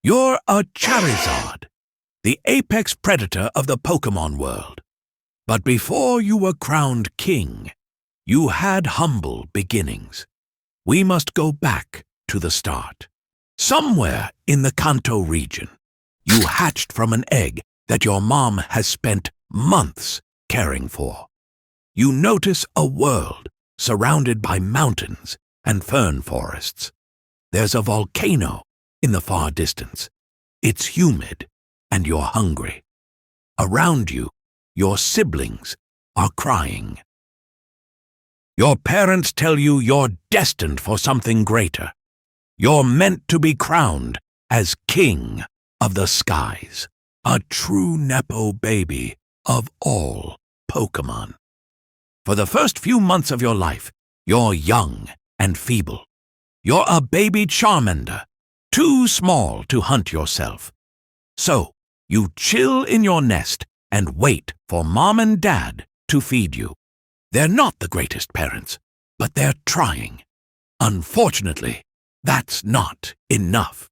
You're a Charizard, the apex predator of the Pokémon world. But before you were crowned king, you had humble beginnings. We must go back to the start. Somewhere in the Kanto region, you hatched from an egg that your mom has spent months caring for. You notice a world surrounded by mountains and fern forests. There's a volcano in the far distance. It's humid and you're hungry. Around you, your siblings are crying. Your parents tell you you're destined for something greater. You're meant to be crowned as king of the skies, a true Nepo baby of all Pokémon. For the first few months of your life, you're young and feeble. You're a baby Charmander, too small to hunt yourself. So, you chill in your nest and wait for mom and dad to feed you. They're not the greatest parents, but they're trying. Unfortunately, that's not enough.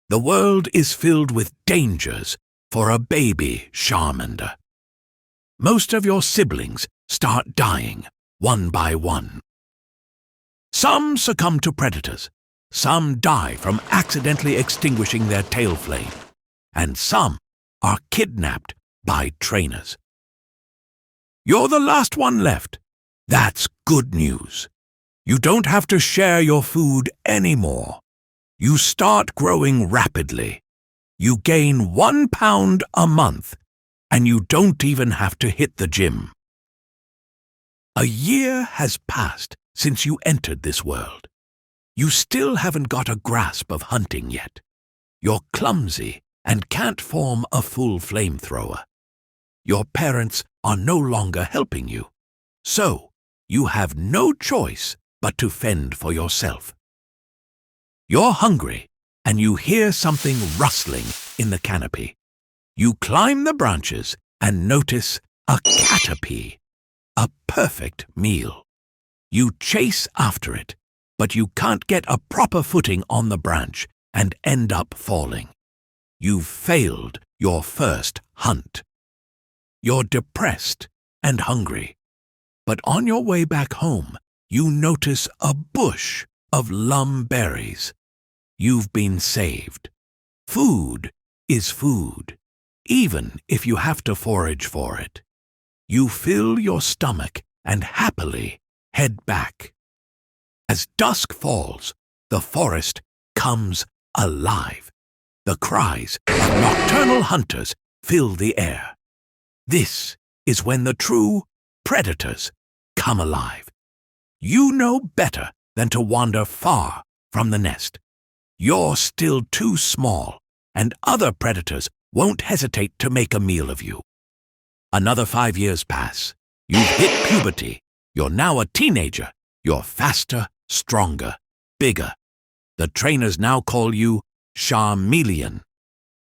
The world is filled with dangers for a baby Charmander. Most of your siblings start dying one by one. Some succumb to predators, some die from accidentally extinguishing their tail flame, and some are kidnapped by trainers. You're the last one left. That's good news. You don't have to share your food anymore. You start growing rapidly. You gain 1 pound a month, and you don't even have to hit the gym. A year has passed since you entered this world. You still haven't got a grasp of hunting yet. You're clumsy and can't form a full flamethrower. Your parents are no longer helping you, so you have no choice but to fend for yourself. You're hungry, and you hear something rustling in the canopy. You climb the branches and notice a caterpie, a perfect meal. You chase after it, but you can't get a proper footing on the branch and end up falling. You've failed your first hunt. You're depressed and hungry, but on your way back home, you notice a bush of lum berries. You've been saved. Food is food, even if you have to forage for it. You fill your stomach and happily head back. As dusk falls, the forest comes alive. The cries of nocturnal hunters fill the air. This is when the true predators come alive. You know better than to wander far from the nest. You're still too small, and other predators won't hesitate to make a meal of you. Another 5 years pass. You've hit puberty. You're now a teenager. You're faster, stronger, bigger. The trainers now call you Charmeleon.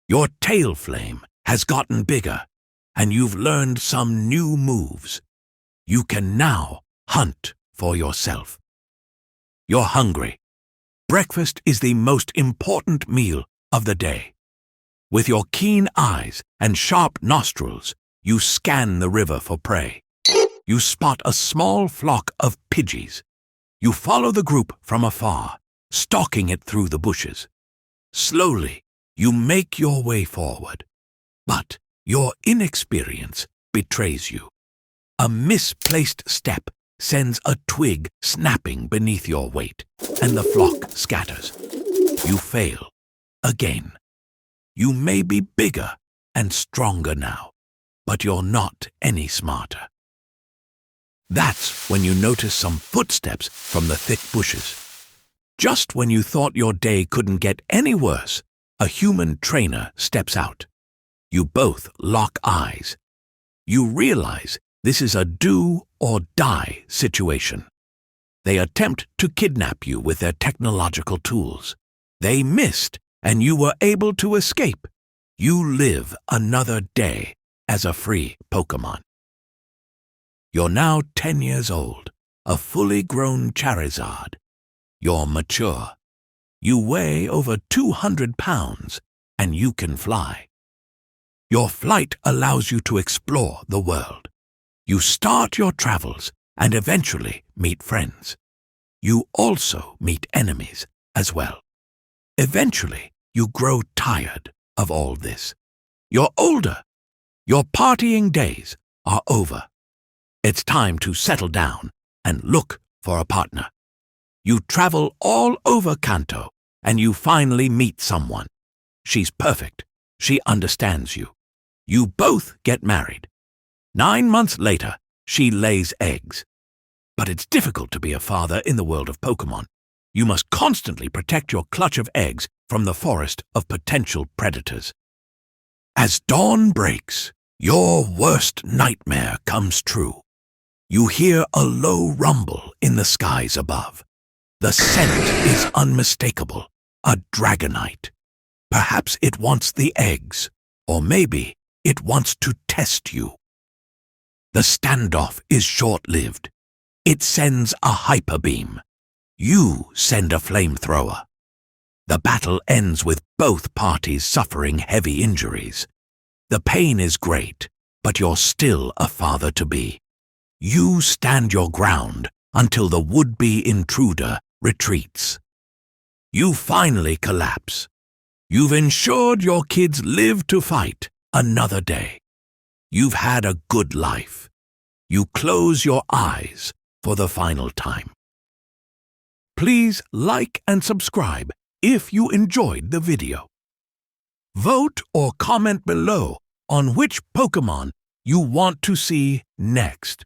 Your tail flame has gotten bigger, and you've learned some new moves. You can now hunt for yourself. You're hungry. Breakfast is the most important meal of the day. With your keen eyes and sharp nostrils, you scan the river for prey. You spot a small flock of Pidgeys. You follow the group from afar, stalking it through the bushes. Slowly, you make your way forward, but your inexperience betrays you. A misplaced step sends a twig snapping beneath your weight, and the flock scatters. You fail again. You may be bigger and stronger now, but you're not any smarter. That's when you notice some footsteps from the thick bushes. Just when you thought your day couldn't get any worse, a human trainer steps out. You both lock eyes. You realize this is a do or die situation. They attempt to kidnap you with their technological tools. They missed, and you were able to escape. You live another day as a free Pokémon. You're now 10 years old, a fully grown Charizard. You're mature. You weigh over 200 pounds and you can fly. Your flight allows you to explore the world. You start your travels and eventually meet friends. You also meet enemies as well. Eventually, you grow tired of all this. You're older. Your partying days are over. It's time to settle down and look for a partner. You travel all over Kanto and you finally meet someone. She's perfect. She understands you. You both get married. 9 months later, she lays eggs. But it's difficult to be a father in the world of Pokemon. You must constantly protect your clutch of eggs from the forest of potential predators. As dawn breaks, your worst nightmare comes true. You hear a low rumble in the skies above. The scent is unmistakable, a Dragonite. Perhaps it wants the eggs, or maybe it wants to test you. The standoff is short-lived. It sends a hyper beam. You send a flamethrower. The battle ends with both parties suffering heavy injuries. The pain is great, but you're still a father-to-be. You stand your ground until the would-be intruder retreats. You finally collapse. You've ensured your kids live to fight another day. You've had a good life. You close your eyes for the final time. Please like and subscribe if you enjoyed the video. Vote or comment below on which Pokemon you want to see next.